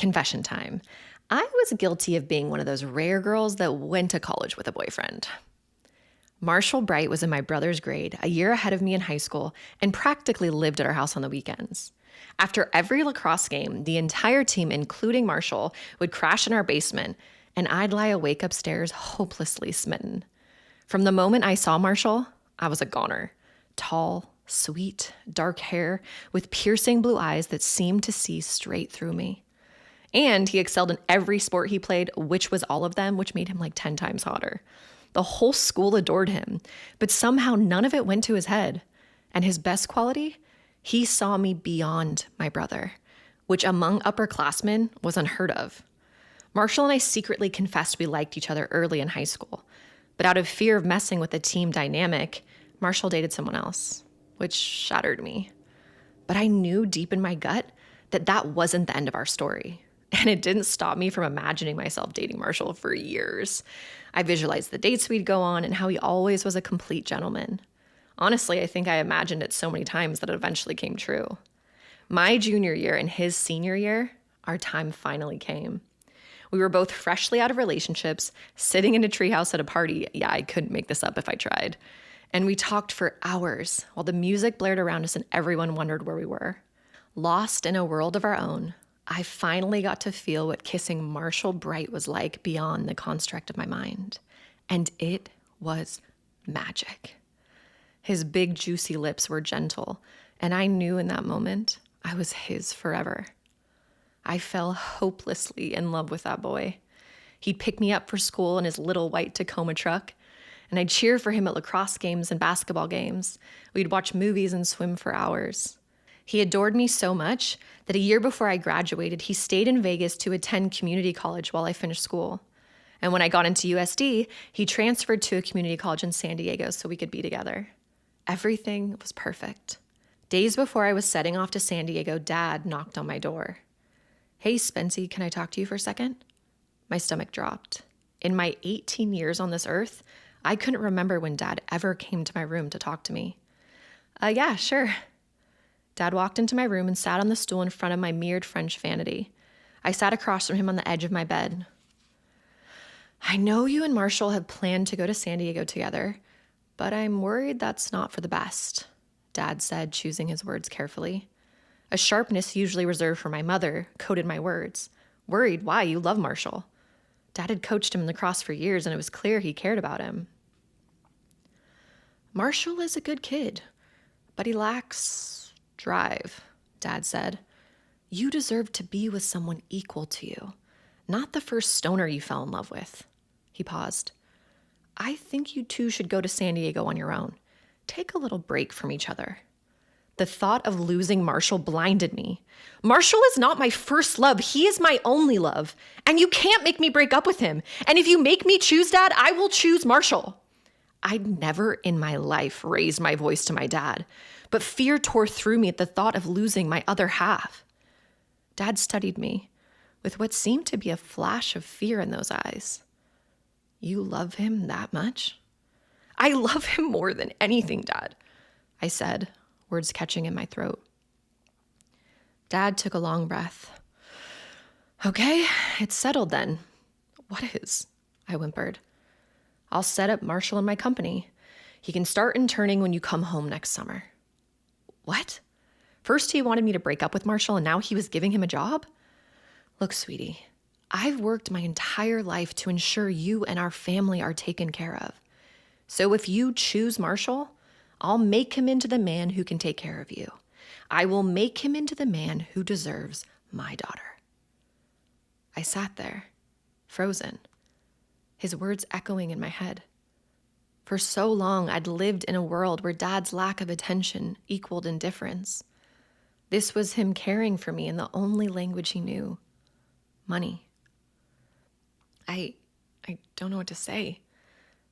Confession time. I was guilty of being one of those rare girls that went to college with a boyfriend. Marshall Bright was in my brother's grade, a year ahead of me in high school, and practically lived at our house on the weekends. After every lacrosse game, the entire team, including Marshall, would crash in our basement, and I'd lie awake upstairs, hopelessly smitten. From the moment I saw Marshall, I was a goner. Tall, sweet, dark hair, with piercing blue eyes that seemed to see straight through me. And he excelled in every sport he played, which was all of them, which made him like 10 times hotter. The whole school adored him, but somehow none of it went to his head. And his best quality? He saw me beyond my brother, which among upperclassmen was unheard of. Marshall and I secretly confessed we liked each other early in high school, but out of fear of messing with the team dynamic, Marshall dated someone else, which shattered me. But I knew deep in my gut that that wasn't the end of our story. And it didn't stop me from imagining myself dating Marshall for years. I visualized the dates we'd go on and how he always was a complete gentleman. Honestly, I think I imagined it so many times that it eventually came true. My junior year and his senior year, our time finally came. We were both freshly out of relationships, sitting in a treehouse at a party. Yeah, I couldn't make this up if I tried. And we talked for hours while the music blared around us and everyone wondered where we were. Lost in a world of our own, I finally got to feel what kissing Marshall Bright was like beyond the construct of my mind. And it was magic. His big, juicy lips were gentle, and I knew in that moment I was his forever. I fell hopelessly in love with that boy. He'd pick me up for school in his little white Tacoma truck, and I'd cheer for him at lacrosse games and basketball games. We'd watch movies and swim for hours. He adored me so much that a year before I graduated, he stayed in Vegas to attend community college while I finished school. And when I got into USD, he transferred to a community college in San Diego so we could be together. Everything was perfect. Days before I was setting off to San Diego, Dad knocked on my door. "Hey, Spency, can I talk to you for a second?" My stomach dropped. In my 18 years on this earth, I couldn't remember when Dad ever came to my room to talk to me. Yeah, sure." Dad walked into my room and sat on the stool in front of my mirrored French vanity. I sat across from him on the edge of my bed. "I know you and Marshall have planned to go to San Diego together, but I'm worried that's not for the best," Dad said, choosing his words carefully. A sharpness usually reserved for my mother coated my words. "Worried? Why? You love Marshall." Dad had coached him in lacrosse for years, and it was clear he cared about him. "Marshall is a good kid, but he lacks drive," Dad said. "You deserve to be with someone equal to you, not the first stoner you fell in love with." He paused. "I think you two should go to San Diego on your own. Take a little break from each other." The thought of losing Marshall blinded me. Marshall is not my first love. He is my only love. And you can't make me break up with him. And if you make me choose Dad, I will choose Marshall. I'd never in my life raised my voice to my dad, but fear tore through me at the thought of losing my other half. Dad studied me with what seemed to be a flash of fear in those eyes. "You love him that much?" "I love him more than anything, Dad," I said, words catching in my throat. Dad took a long breath. "Okay, it's settled then." "What is?" I whimpered. "I'll set up Marshall in my company. He can start interning when you come home next summer." "What? First he wanted me to break up with Marshall and now he was giving him a job?" "Look, sweetie, I've worked my entire life to ensure you and our family are taken care of. So if you choose Marshall, I'll make him into the man who can take care of you. I will make him into the man who deserves my daughter." I sat there, frozen, his words echoing in my head. For so long, I'd lived in a world where Dad's lack of attention equaled indifference. This was him caring for me in the only language he knew, money. I don't know what to say.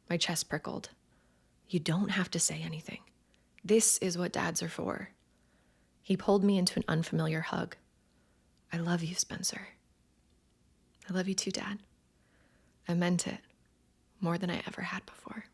My chest prickled. "You don't have to say anything. This is what dads are for." He pulled me into an unfamiliar hug. "I love you, Spencer." "I love you too, Dad." I meant it more than I ever had before.